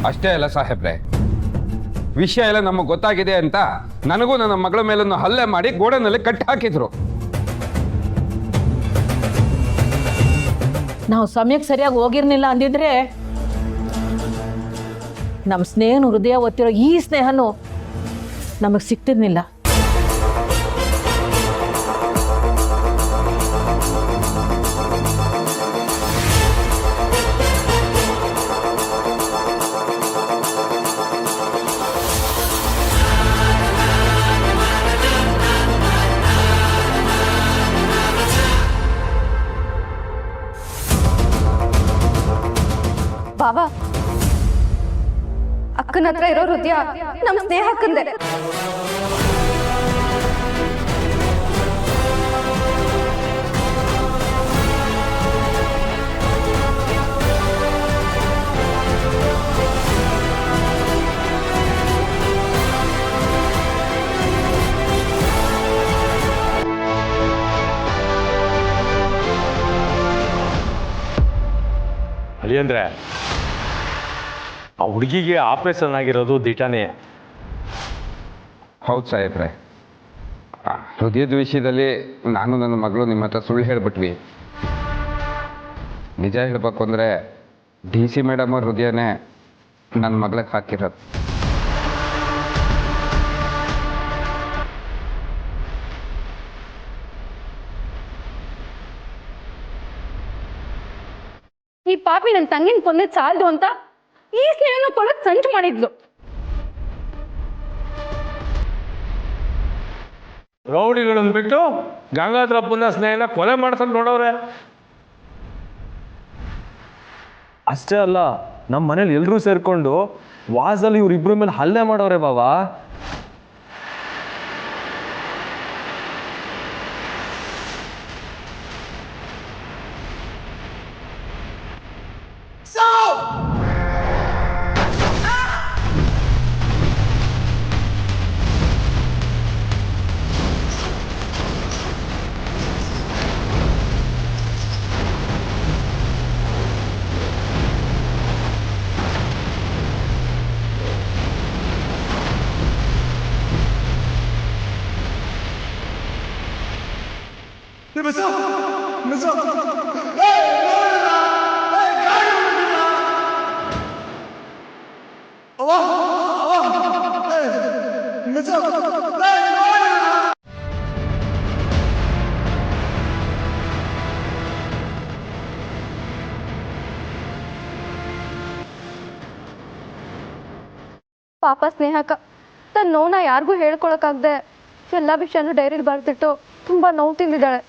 ಅಷ್ಟೇ ಅಲ್ಲ ಸಾಹೇಬ್ರೆ, ವಿಷಯ ಎಲ್ಲ ನಮಗೆ ಗೊತ್ತಾಗಿದೆ ಅಂತ ನನಗೂ ನನ್ನ ಮಗಳ ಮೇಲನ್ನು ಹಲ್ಲೆ ಮಾಡಿ ಗೋಡೆನಲ್ಲಿ ಕಟ್ಟಿ ಹಾಕಿದ್ರು. ನಾವು ಸಮಯಕ್ಕೆ ಸರಿಯಾಗಿ ಹೋಗಿರ್ಲಿಲ್ಲ ಅಂದಿದ್ರೆ ನಮ್ಮ ಸ್ನೇಹನ ಹೃದಯ ಒತ್ತಿರೋ ಈ ಸ್ನೇಹನೂ ನಮಗೆ ಸಿಗ್ತಿರ್ಲಿಲ್ಲ. ಬಾಬಾ, ಅಕ್ಕನ ಹತ್ರ ಇರೋ ಹೃದಯ ನಮ್ಮ ಸ್ನೇಹ ಅಕ್ಕಂದೆ. ಅಲ್ಲಿ ಅಂದರೆ ಆ ಹುಡುಗಿಗೆ ಆಪರೇಷನ್ ಆಗಿರೋದು ದಿಟಾನೇ. ಹೌದು ಸಾಹೇಬ್ರೆ, ಹೃದಯದ ವಿಷಯದಲ್ಲಿ ನಾನು ನನ್ನ ಮಗಳು ನಿಮ್ಮ ಹತ್ರ ಸುಳ್ಳು ಹೇಳಿಬಿಟ್ವಿ. ನಿಜ ಹೇಳಬೇಕು ಅಂದರೆ DC ಮೇಡಮ್ ಅವ್ರ ಹೃದಯನೇ ನನ್ನ ಮಗಳಿಗೆ ಹಾಕಿರೋದು. ಈ ಪಾಪಿ ನನ್ನ ತಂಗಿನ ಕೊಂದೆ ಸಾಲದು ಅಂತ ಈ ಸ್ನೇಹನ ಕೊಡಕ್ ಸಂಚು ಮಾಡಿದ್ಲು. ರೌಡಿಗಳನ್ನು ಬಿಟ್ಟು ಗಂಗಾಧರ ಪುನಃ ಸ್ನೇಹನ ಕೊಲೆ ಮಾಡ್ಕೊಂಡು ನೋಡವ್ರೆ. ಅಷ್ಟೇ ಅಲ್ಲ, ನಮ್ಮ ಮನೇಲಿ ಎಲ್ಲರೂ ಸೇರ್ಕೊಂಡು ವಾಸಲ್ಲಿ ಇವ್ರಿಬ್ರ ಮೇಲೆ ಹಲ್ಲೆ ಮಾಡವ್ರೆ ಬಾವಾ. ಪಾಪ ಸ್ನೇಹಕ್ಕ ತನ್ನ ನೋವನ್ನ ಯಾರಿಗೂ ಹೇಳ್ಕೊಳಕ್ಕಾಗ್ದೆ ಎಲ್ಲ ವಿಷಯನೂ ಡೈರಿಲಿ ಬರ್ತಿಟ್ಟು ತುಂಬಾ ನೋವು ತಿಂದಿದ್ದಾಳೆ.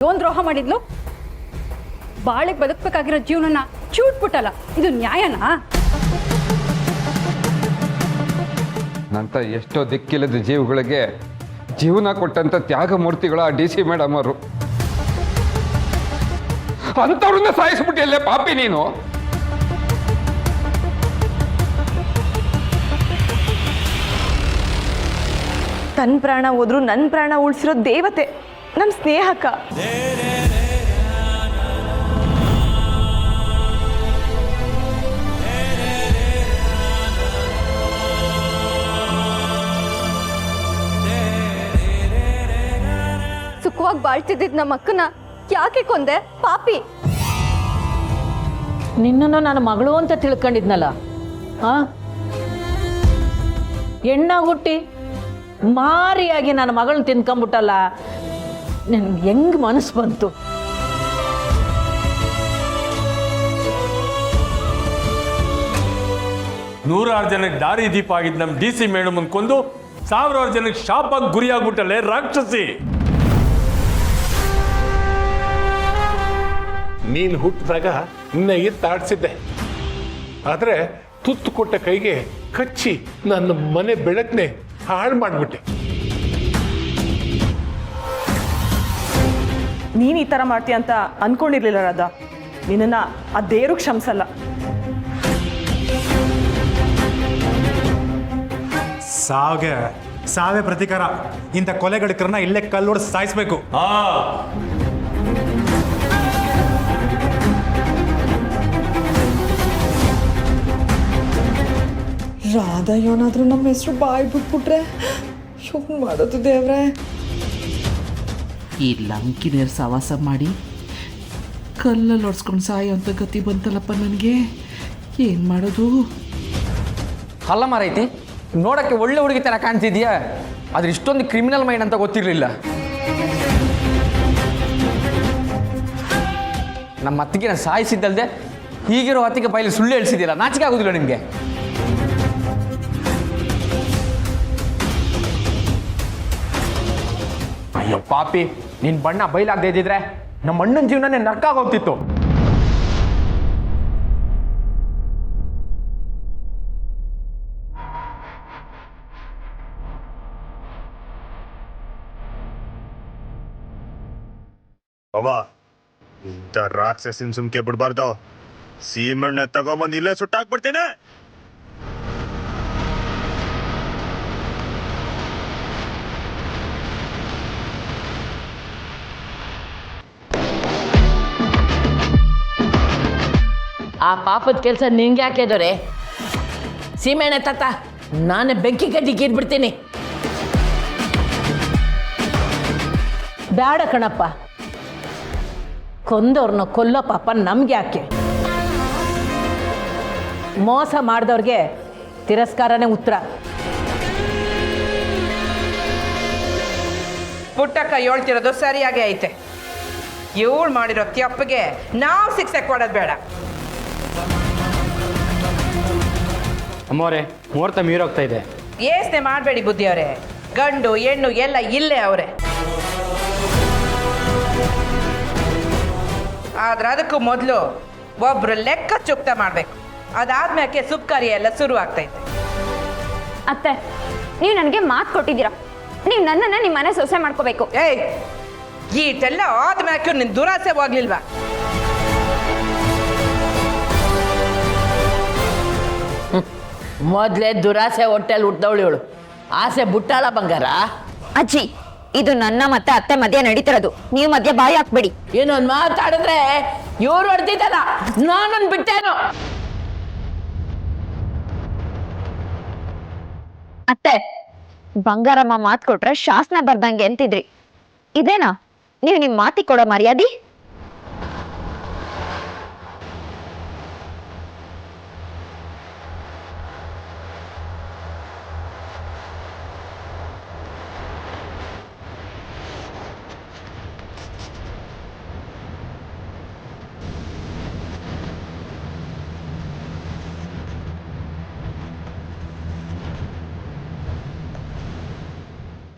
ಏನ್ ದ್ರೋಹ ಮಾಡಿದ್ಲು? ಬಾಳಿಗೆ ಬದುಕಬೇಕಾಗಿರೋ ಜೀವನನ ಚೂಟ್ಬಿಟ್ಟಲ್ಲ, ಇದು ನ್ಯಾಯನಾ? ನಂತ ಎಷ್ಟೋ ದಿಕ್ಕಿಲ್ಲದ ಜೀವಗಳಿಗೆ ಜೀವನ ಕೊಟ್ಟಂತ ತ್ಯಾಗ ಮೂರ್ತಿಗಳು ಆ DC ಮೇಡಮ್ ಅವರು. ಅಂಥವ್ರನ್ನ ಸಾಯಿಸ್ಬಿಟ್ಟಿಯಲ್ಲೇ ಪಾಪಿ ನೀನು. ತನ್ನ ಪ್ರಾಣ ಹೋದ್ರು ನನ್ನ ಪ್ರಾಣ ಉಳಿಸಿರೋ ದೇವತೆ ನಮ್ಮ ಸ್ನೇಹಕ್ಕ. ಸುಖವಾಗಿ ಬಾಳ್ತಿದ್ದಿದ್ ನಮ್ಮ ಅಕ್ಕನ ಯಾಕೆ ಕೊಂದೆ ಪಾಪಿ? ನಿನ್ನನ್ನು ನಾನು ಮಗಳು ಅಂತ ತಿಳ್ಕೊಂಡಿದ್ನಲ್ಲ, ಆ ಹೆಣ್ಣಾಗಿ ಹುಟ್ಟಿ ಮಾರಿಯಾಗಿ ನನ್ನ ಮಗಳನ್ನ ತಿನ್ಕೊಂಬಿಟ್ಟಲ್ಲ, ನನ್ಗೆ ಹೆಂಗ್ ಮನಸ್ಸು ಬಂತು? ನೂರಾರು ಜನಕ್ಕೆ ದಾರಿ ದೀಪ ಆಗಿದ್ದು ನಮ್ಮ DC ಮೇಡಮ್ ಕೊಂದು ಸಾವಿರಾರು ಜನಕ್ಕೆ ಶಾಪಾಗಿ ಗುರಿಯಾಗ್ಬಿಟ್ಟಲ್ಲೇ ರಾಕ್ಷಸಿ. ನೀನು ಹುಟ್ಟಿದಾಗ ನಿನ್ನ ಎತ್ತಾಡ್ಸಿದ್ದೆ, ಆದರೆ ತುತ್ತು ಕೊಟ್ಟ ಕೈಗೆ ಕಚ್ಚಿ ನನ್ನ ಮನೆ ಬೆಳಕನ್ನೇ ಹಾಳು ಮಾಡಿಬಿಟ್ಟೆ. ನೀನು ಈ ಥರ ಮಾಡ್ತೀಯ ಅಂತ ಅನ್ಕೊಂಡಿರ್ಲಿಲ್ಲ ರಾಧಾ. ನಿನ್ನನ್ನು ಆ ದೇವ್ರು ಕ್ಷಮಿಸಲ್ಲ. ಸಾವೇ ಪ್ರತಿಕಾರ. ಇಂಥ ಕೊಲೆಗಡಕರನ್ನ ಇಲ್ಲೇ ಕಲ್ಲೊಡೆದು ಸಾಯಿಸ್ಬೇಕು. ರಾಧಾ ಏನಾದರೂ ನಮ್ಮ ಹೆಸರು ಬಾಯಿ ಬಿಟ್ಬಿಟ್ರೆ ಏನು ಮಾಡೋದು ದೇವ್ರೆ? ಈ ಲಂಕಿನೇರ್ ಸವಾಸ ಮಾಡಿ ಕಲ್ಲಲ್ಲಿ ಹೊಡ್ಸ್ಕೊಂಡು ಸಾಯೋಂಥ ಗತಿ ಬಂತಲ್ಲಪ್ಪ ನನಗೆ. ಏನು ಮಾಡೋದು? ಅಲ್ಲ ಮಾರೈತಿ, ನೋಡೋಕ್ಕೆ ಒಳ್ಳೆ ಹುಡುಗಿ ಥರ ಕಾಣ್ತಿದ್ಯಾ, ಆದ್ರೆ ಇಷ್ಟೊಂದು ಕ್ರಿಮಿನಲ್ ಮೈಂಡ್ ಅಂತ ಗೊತ್ತಿರಲಿಲ್ಲ. ನಮ್ಮ ಅತ್ತಿಗೆ ಸಾಯಿಸಿದ್ದಲ್ದೆ ಹೀಗಿರೋ ಅತ್ತಿಗೆ ಬಾಯಲ್ಲಿ ಸುಳ್ಳು ಹೇಳ್ಸಿದ್ದೀರಾ, ನಾಚಿಕೆ ಆಗೋದಿಲ್ಲ ನಿಮಗೆ? ಅಯ್ಯೋ ಪಾಪಿ, ನಿನ್ನ ಬಣ್ಣ ಬಯಲಾಗದೇ ಇದ್ದಿದ್ರೆ ನಮ್ಮ ಅಣ್ಣನ ಜೀವನನೇ ನರ್ಕಾಗೋಗ್ತಿತ್ತು. ಬಾಬಾ, ಇಂಥ ರಾಕ್ಷಸಿನ ಸುಮ್ಕೆ ಬಿಡ್ಬಾರ್ದು. ಸೀಮೆಣ್ಣೆ ತಗೊಂಬಂದು ಇಲ್ಲೇ ಸುಟ್ಟಾಕ್ಬಿಡ್ತೇನೆ. ಆ ಪಾಪದ ಕೆಲಸ ನಿಂಗೆ ಯಾಕೆ ದೊರೆ? ಸೀಮೆಣ್ಣೆ ತಾತ, ನಾನೇ ಬೆಂಕಿ ಕಡ್ಡಿ ಗೀರ್ಬಿಡ್ತೀನಿ. ಬೇಡ ಕಣಪ್ಪ, ಕೊಂದವ್ರನ್ನ ಕೊಲ್ಲೋ ಪಾಪ ನಮ್ಗೆ ಯಾಕೆ? ಮೋಸ ಮಾಡಿದವ್ರಿಗೆ ತಿರಸ್ಕಾರನೇ ಉತ್ತರ. ಪುಟ್ಟಕ್ಕ ಹೇಳ್ತಿರೋದು ಸರಿಯಾಗಿ ಐತೆ. ಇವಳು ಮಾಡಿರೋ ತಪ್ಪಿಗೆ ನಾವು ಶಿಕ್ಷೆ ಕೊಡೋದು ಬೇಡ. ಅಮ್ಮೋರೆ, ಮುಹೂರ್ತ ಮೀರೋಗ್ತಾ ಇದೆ. ಯೋಚನೆ ಮಾಡಬೇಡಿ ಬುದ್ಧಿಯವರೇ, ಗಂಡು ಹೆಣ್ಣು ಎಲ್ಲ ಇಲ್ಲೇ ಅವರೇ. ಆದ್ರೆ ಅದಕ್ಕೂ ಮೊದಲು ಒಬ್ರು ಲೆಕ್ಕ ಚುಕ್ತ ಮಾಡಬೇಕು. ಅದಾದ್ಮೇಲೆ ಶುಭ ಕಾರ್ಯ ಎಲ್ಲ ಶುರು ಆಗ್ತೈತೆ. ಅತ್ತೆ, ನೀವು ನನಗೆ ಮಾತು ಕೊಟ್ಟಿದ್ದೀರಾ, ನೀವು ನನ್ನನ್ನು ನಿಮ್ಮ ಮನೆ ಸೊಸೆ ಮಾಡ್ಕೋಬೇಕು. ಏಯ್, ಈಟೆಲ್ಲ ಆದ್ಮ್ಯಾಕೆ ನಿನ್ನ ದುರಾಸೆ ಹೋಗ್ಲಿಲ್ವಾ? ಮೊದಲೇ ದುರಾಸೆ ಹೊಟ್ಟೆಲ್ ಹುಟ್ಟದವಳು ಇವಳು. ಆಸೆ ಬುಟ್ಟಾಳ ಬಂಗಾರ. ಅಜ್ಜಿ, ಇದು ನನ್ನ ಮತ್ತೆ ಅತ್ತೆ ಮಧ್ಯೆ ನಡೀತಿರೋದು, ನೀವು ಮಧ್ಯೆ ಬಾಯಿ ಹಾಕ್ಬೇಡಿ. ಏನೊಂದು ಮಾತಾಡಿದ್ರೆ ಇವ್ರು ಹೊಡ್ತಿದ್ದಲ್ಲ, ನಾನೊಂದು ಬಿಟ್ಟೇನು? ಅತ್ತೆ, ಬಂಗಾರಮ್ಮ ಮಾತು ಕೊಟ್ರೆ ಶಾಸನ ಬರ್ದಂಗೆ ಅಂತಿದ್ರಿ, ಇದೇನಾ ನೀವು ನಿಮ್ಮ ಮಾತಿಗೆ ಕೊಡೋ ಮರ್ಯಾದೆ?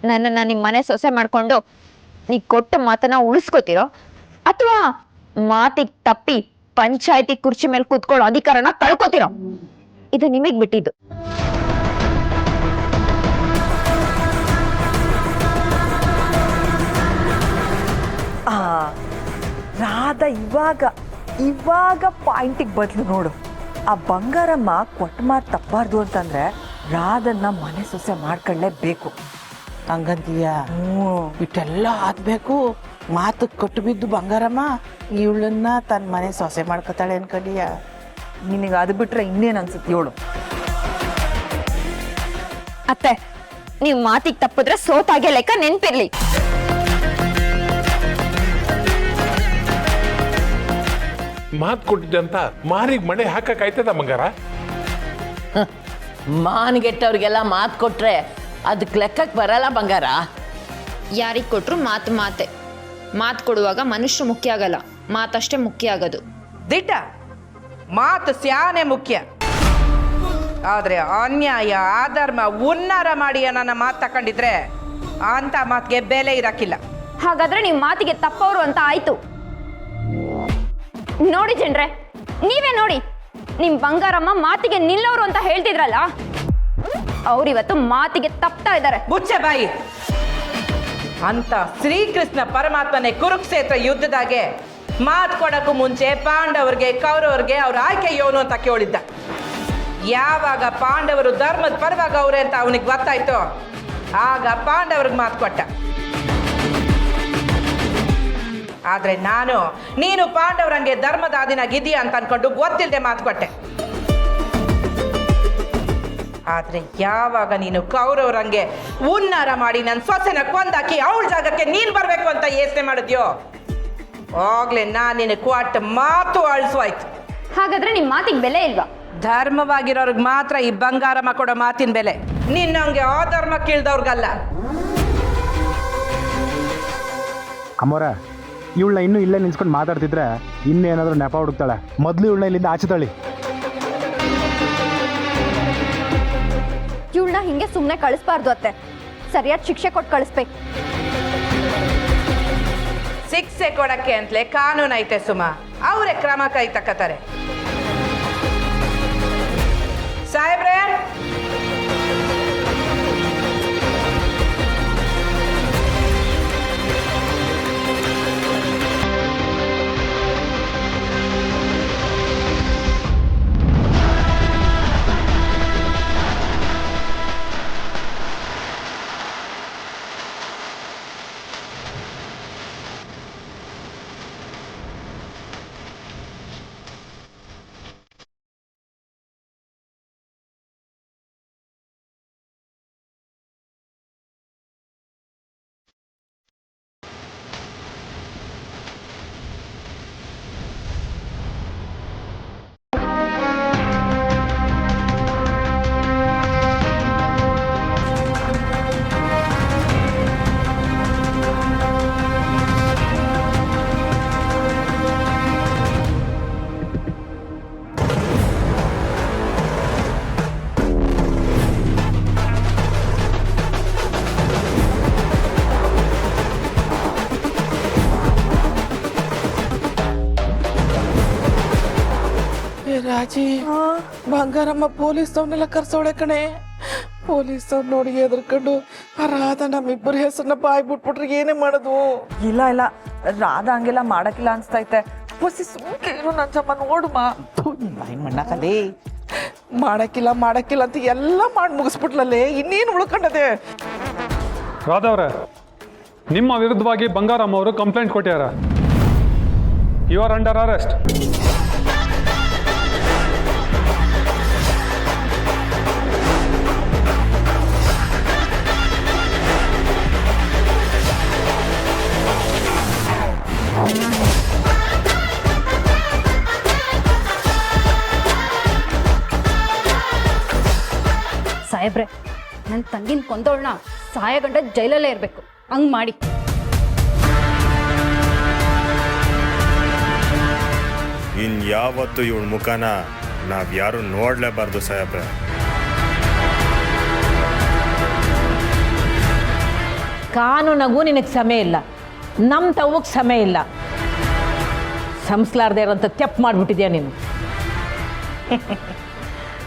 ನನ್ನನ್ನು ನಿಮ್ಮ ಮನೆ ಸೊಸೆ ಮಾಡ್ಕೊಂಡು ನೀ ಕೊಟ್ಟ ಮಾತನ್ನ ಉಳಿಸ್ಕೋತಿರೋ, ಅಥವಾ ಮಾತಿಗೆ ತಪ್ಪಿ ಪಂಚಾಯತಿ ಕುರ್ಚಿ ಮೇಲೆ ಕೂತ್ಕೊಳ್ಳೋ ಅಧಿಕಾರನ ಕಳ್ಕೊತಿರೋ? ಇದು ನಿಮಗ್ ಬಿಟ್ಟಿದ್ದು. ರಾಧಾ ಇವಾಗ ಪಾಯಿಂಟಿಗೆ ಬದಲು ನೋಡು. ಆ ಬಂಗಾರಮ್ಮ ಕೊಟ್ಟ ಮಾತು ತಪ್ಪಾರ್ದು ಅಂತಂದ್ರೆ ರಾಧನ್ನ ಮನೆ ಸೊಸೆ ಮಾಡ್ಕೊಳ್ಳೇಬೇಕು. ಹಂಗಂತೀಯ? ಇಟ್ಟೆಲ್ಲ ಆದ್ಬೇಕು. ಮಾತು ಕೊಟ್ಟು ಬಿದ್ದು ಬಂಗಾರಮ್ಮ ಇವಳನ್ನ ತನ್ನ ಮನೆ ಸೊಸೆ ಮಾಡ್ಕೊತಾಳೆ ಅನ್ಕೊಂಡಿಯ? ನಿನಗೆ ಅದು ಬಿಟ್ರೆ ಇನ್ನೇನು ಅನ್ಸುತ್ತೆ ಹೇಳು? ಅತ್ತೆ, ನೀವು ಮಾತಿಗೆ ತಪ್ಪಿದ್ರೆ ಸೋತಾಗೆ ಲೆಕ್ಕ ನೆನ್ಪಿರ್ಲಿ. ಮಾತು ಕೊಟ್ಟಿದ್ದೆ ಅಂತ ಮಾರಿಗೆ ಮಣೆ ಹಾಕಕ್ಕಾಯ್ತದ ಬಂಗಾರ? ಮಾನ್ಗೆಟ್ಟವ್ರಿಗೆಲ್ಲ ಮಾತು ಕೊಟ್ರೆ ಅದಕ್ಕೆ ಲೆಕ್ಕಕ್ಕೆ ಬರಲ್ಲ ಬಂಗಾರ. ಯಾರಿಗೆ ಕೊಟ್ರು ಮಾತು ಮಾತೆ. ಮಾತು ಕೊಡುವಾಗ ಮನುಷ್ಯರು ಮುಖ್ಯ ಆಗಲ್ಲ, ಮಾತಷ್ಟೇ ಮುಖ್ಯ ಆಗೋದು. ದಿಟ್ಟ ಮಾತು ಸ್ಯಾನೆ ಮುಖ್ಯ. ಆದ್ರೆ ಅನ್ಯಾಯ ಅಧರ್ಮ ಉನ್ನಾರ ಮಾಡಿ ನನ್ನ ಮಾತು ತಕೊಂಡಿದ್ರೆ ಅಂತ ಮಾತಿಗೆ ಬೆಲೆ ಇರಕ್ಕಿಲ್ಲ. ಹಾಗಾದ್ರೆ ನೀವು ಮಾತಿಗೆ ತಪ್ಪವರು ಅಂತ ಆಯ್ತು. ನೋಡಿ ಜನ್ರೆ, ನೀವೇ ನೋಡಿ, ನಿಮ್ ಬಂಗಾರಮ್ಮ ಮಾತಿಗೆ ನಿಲ್ಲೋರು ಅಂತ ಹೇಳ್ತಿದ್ರಲ್ಲ, ಅವ್ರಿವತ್ತು ಮಾತಿಗೆ ತಪ್ತಾ ಇದ್ದಾರೆ. ಮುಚ್ಚೆ ಬಾಯಿ. ಅಂತ ಶ್ರೀಕೃಷ್ಣ ಪರಮಾತ್ಮನೇ ಕುರುಕ್ಷೇತ್ರ ಯುದ್ಧದಾಗೆ ಮಾತು ಕೊಡಕ್ಕೂ ಮುಂಚೆ ಪಾಂಡವರಿಗೆ ಕೌರವರಿಗೆ ಅವ್ರ ಆಯ್ಕೆ ಯೋನು ಅಂತ ಕೇಳಿದ್ದ. ಯಾವಾಗ ಪಾಂಡವರು ಧರ್ಮದ ಪರವಾಗಿ ಅವ್ರೆ ಅಂತ ಅವನಿಗೆ ಗೊತ್ತಾಯ್ತು, ಆಗ ಪಾಂಡವ್ರಿಗೆ ಮಾತು ಕೊಟ್ಟ. ಆದ್ರೆ ನೀನು ಪಾಂಡವರಂಗೆ ಧರ್ಮದ ಆದಿನಾಗಿದೀಯ ಅಂತ ಅನ್ಕೊಂಡು ಗೊತ್ತಿಲ್ಲದೆ ಮಾತು ಕೊಟ್ಟೆ. ಆದ್ರೆ ಯಾವಾಗ ನೀನು ಕೌರವರಂಗೆ ಉನ್ನಾರ ಮಾಡಿ ನನ್ನ ಸೊಸೆನ ಕೊಂದಾಕಿ ಅವಳ ಜಾಗಕ್ಕೆ ನೀನ್ ಬರ್ಬೇಕು ಅಂತ ಯೋಚನೆ ಮಾಡಿದ್ಯೋ, ಆಗ್ಲೇ ನಾನು ನಿನ್ನ ಕೊಟ್ಟ ಮಾತು ಅಳಿಸುವಾಯ್ತು. ಹಾಗಾದ್ರೆ ನಿಮ್ ಮಾತಿಗೆ ಬೆಲೆ ಇಲ್ವಾ? ಧರ್ಮವಾಗಿರೋರ್ಗೆ ಮಾತ್ರ ಈ ಬಂಗಾರಮ್ಮ ಕೊಡೋ ಮಾತಿನ ಬೆಲೆ, ನಿನ್ನಂಗೆ ಆ ಧರ್ಮ ಕೀಳ್ದವ್ರಿಗಲ್ಲ. ಅಮ್ಮೋರ, ಇವಳನ್ನ ಇನ್ನೂ ಇಲ್ಲೇ ನಿಲ್ಸ್ಕೊಂಡು ಮಾತಾಡ್ತಿದ್ರೆ ಇನ್ನೇನಾದ್ರೂ ನೆಪ ಹುಡುಕ್ತಾಳೆ. ಮೊದಲು ಇವಳನ್ನ ಇಲ್ಲಿಂದ ಆಚೆ ತಳ್ಳಿ. ಇವಳನ್ನ ಹಿಂಗೆ ಸುಮ್ಮನೆ ಕಳಿಸ್ಬಾರ್ದು ಅತ್ತೆ, ಸರಿಯಾದ ಶಿಕ್ಷೆ ಕೊಟ್ಟು ಕಳಿಸ್ಬೇಕು. ಶಿಕ್ಷೆ ಕೊಡಕ್ಕೆ ಅಂತಲೇ ಕಾನೂನು ಐತೆ ಸುಮಾ, ಅವರೇ ಕ್ರಮ ಕೈ ತಕ್ಕತಾರೆ. ಸಾಹೇಬ್ರೆ, ರಾಜಿ, ಬಂಗಾರಮ್ಮ ಪೊಲೀಸ್ನವ್ರನ್ನೆಲ್ಲ ಕರ್ಸೋಳೆ ಕಣೆ. ಪೊಲೀಸವ್ರು ನೋಡಿ ಎದ್ರಕೊಂಡು ರಾಧಾ ನಮ್ಮಿಬ್ಬರ ಹೆಸರನ್ನ ಬಾಯ್ ಬಿಟ್ಬಿಟ್ರೆ ಏನೇ ಮಾಡೋದು? ಇಲ್ಲ ಇಲ್ಲ, ರಾಧಾ ಹಂಗೆಲ್ಲ ಮಾಡಕ್ಕಿಲ್ಲ ಅನ್ಸ್ತೈತೆ. ಬಸ್ಸಿ ಸುಮ್ಕೇನು ನಂಜಮ್ಮ ನೋಡುಮ. ಬಾಯಿ ಮಣ್ಣಕಲೇ, ಮಾಡಕ್ಕಿಲ್ಲ ಅಂತ ಎಲ್ಲ ಮಾಡಿ ಮುಗಿಸ್ಬಿಟ್ಲಲ್ಲೇ, ಇನ್ನೇನು ಉಳ್ಕೊಂಡದೆ? ರಾಧವ್ರೆ, ನಿಮ್ಮ ವಿರುದ್ಧವಾಗಿ ಬಂಗಾರಮ್ಮ ಅವರು ಕಂಪ್ಲೇಂಟ್ ಕೊಟ್ಟಾರ. You are under arrest. ಸಾಹೇಬ್ರೆ, ನನ್ನ ತಂಗಿನ ಕೊಂದೋಳ್ನ ಸಾಯಗಂಡ ಜೈಲಲ್ಲೇ ಇರಬೇಕು, ಹಂಗೆ ಮಾಡಿ. ಇನ್ಯಾವತ್ತು ಇವಳ ಮುಖನ ನಾವ್ಯಾರು ನೋಡ್ಲೇಬಾರ್ದು ಸಾಹೇಬ್ರೆ. ಕಾನೂನಾಗೂ ನಿನಗೆ ಸಮಯ ಇಲ್ಲ, ನಮ್ಮ ತವಕ್ಕೆ ಸಮಯ ಇಲ್ಲ. ಸಂಸ್ಲಾರ್ದೇ ಇರೋಂಥ ತೆಪ್ಪು ಮಾಡಿಬಿಟ್ಟಿದ್ಯಾ ನೀನು.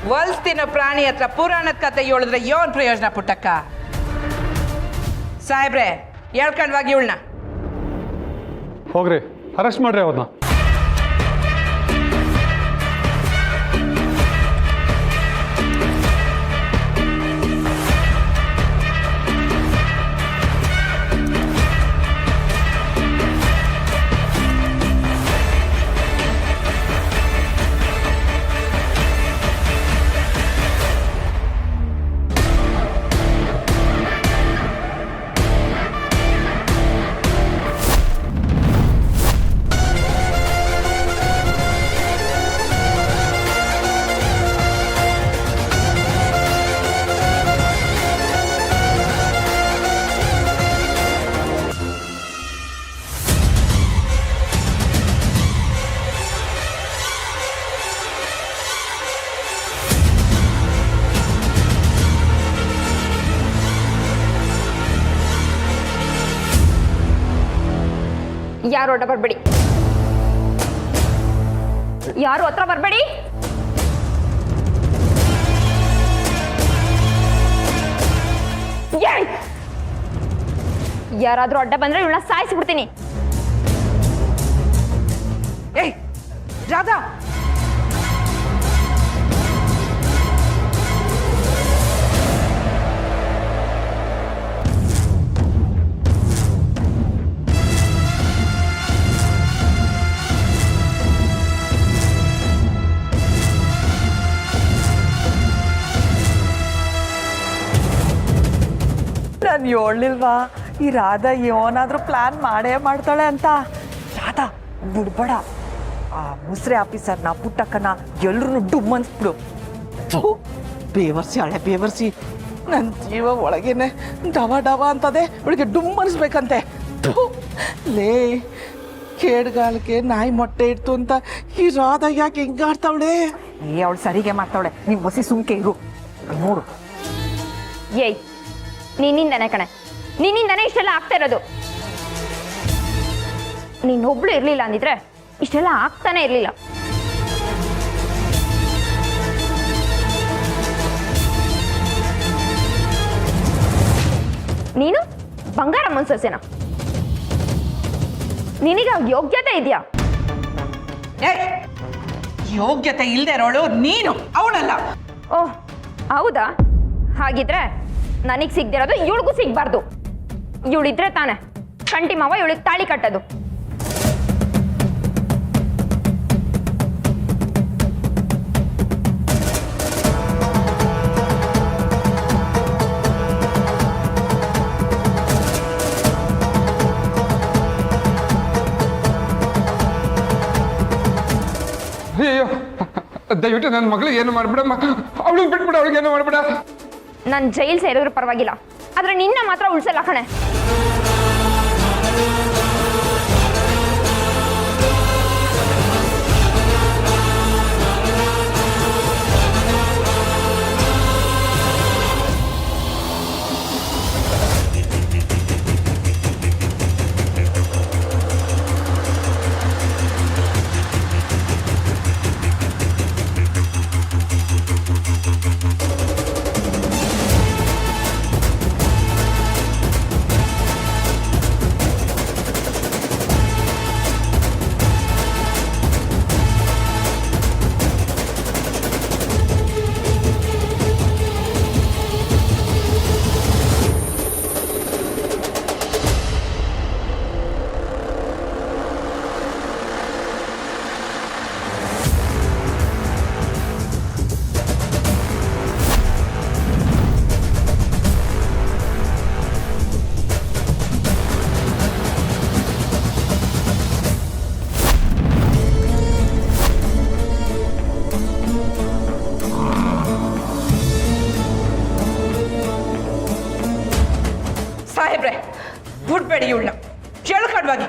ವಲ್ಸ್ತಿನ ಪ್ರಾಣಿ ಹತ್ರ ಪುರಾಣದ ಕತೆ ಹೇಳಿದ್ರೆ ಯೋನ್ ಪ್ರಯೋಜನ ಪುಟ್ಟಕ್ಕ? ಸಾಹೇಬ್ರೆ, ಹೇಳ್ಕೊಂಡ್ವಾಗಿ ಇವಳನ್ನ ಹೋಗ್ರಿ, ಅರೆಸ್ಟ್ ಮಾಡ್ರಿ ಅವ್ರನ್ನ. ಯಾರು ಅಡ್ಡ ಬರಬೇಡಿ, ಯಾರು ಹತ್ರ ಬರಬೇಡಿ. ಯಾರಾದ್ರೂ ಅಡ್ಡ ಬಂದ್ರೆ ಇವಳನ್ನ ಸಾಯಿಸ್ಬಿಡ್ತೀನಿ. ಏಯ್ ರಾಧಾ, ನಾನು ಹೇಳಲಿಲ್ವಾ ಈ ರಾಧಾ ಏನಾದ್ರೂ ಪ್ಲಾನ್ ಮಾಡೇ ಮಾಡ್ತಾಳೆ ಅಂತ. ರಾಧಾ ಬಿಡ್ಬೇಡ, ಆ ಮುಸ್ರೆ ಆಫೀಸರ್ನ ಪುಟ್ಟಕ್ಕನ ಎಲ್ರೂ ಡುಮ್ ಅನ್ಸ್ಬಿಡು. ಬೇವರ್ಸಿ ಹಳೆ ಬೇವರ್ಸಿ ನನ್ನ ಜೀವ ಒಳಗೇನೆ ಡವ ಡವ ಅಂತದೆ, ಇವಳಿಗೆ ಡುಮ್ ಅನ್ಸ್ಬೇಕಂತೆ. ಲೇ ಕೇಡ್ಗಾಲಕ್ಕೆ ನಾಯಿ ಮೊಟ್ಟೆ ಇಡ್ತು ಅಂತ ಈ ರಾಧಾ ಯಾಕೆ ಹಿಂಗಾಡ್ತಾವಳೆ? ಅವಳು ಸರಿಗೆ ಮಾಡ್ತಾವಳೆ, ನೀವು ಬಸಿ ಸುಮ್ಕೆ ಇರು ನೋಡು. ಏಯ್ ನಿನ್ನಿಂದನೇ ಕಣೆ, ನಿನ್ನಿಂದನೇ ಇಷ್ಟೆಲ್ಲ ಆಗ್ತಾ ಇರೋದು. ನೀನೊಬ್ಳು ಇರ್ಲಿಲ್ಲ ಅಂದಿದ್ರೆ ಇಷ್ಟೆಲ್ಲ ಆಗ್ತಾನೆ ಇರ್ಲಿಲ್ಲ. ನೀನು ಬಂಗಾರಮ್ಮನ ಸೊಸೆನಾ? ನಿನಗೆ ಯೋಗ್ಯತೆ ಇದೆಯಾ? ಯೋಗ್ಯತೆ ಇಲ್ಲದೆ ಇರೋಳು ನೀನು, ಅವಳಲ್ಲ. ಓಹ್ ಹೌದಾ? ಹಾಗಿದ್ರೆ ನನಗೆ ಸಿಗ್ದಿರೋದು ಇವಳಿಗೂ ಸಿಗ್ಬಾರ್ದು. ಇವಳಿದ್ರೆ ತಾನೆ ಕಂಟಿ ಮಾವ ಇವಳಿಗೆ ತಾಳಿ ಕಟ್ಟೋದು. ಅಯ್ಯೋ ದಯವಿಟ್ಟು ನನ್ನ ಮಗಳಿಗೆ ಏನು ಮಾಡ್ಬಿಡಮ್ಮ, ಅವಳಿಗೆ ಬಿಟ್ಬಿಡ, ಅವಳಿಗೆ ಏನು ಮಾಡ್ಬಿಡ. ನಾನು ಜೈಲ್ ಸೇರಿದ್ರು ಪರವಾಗಿಲ್ಲ, ಆದ್ರೆ ನಿನ್ನ ಮಾತ್ರ ಉಳ್ಸಲ್ಲ ಕಣೆ. ಸಾಹೇಬ್ರೆ, ಬಿಡ್ಬೇಡಿ ಇವಳನ್ನ, ಕೇಳ್ಕಡ್ವಾಗಿ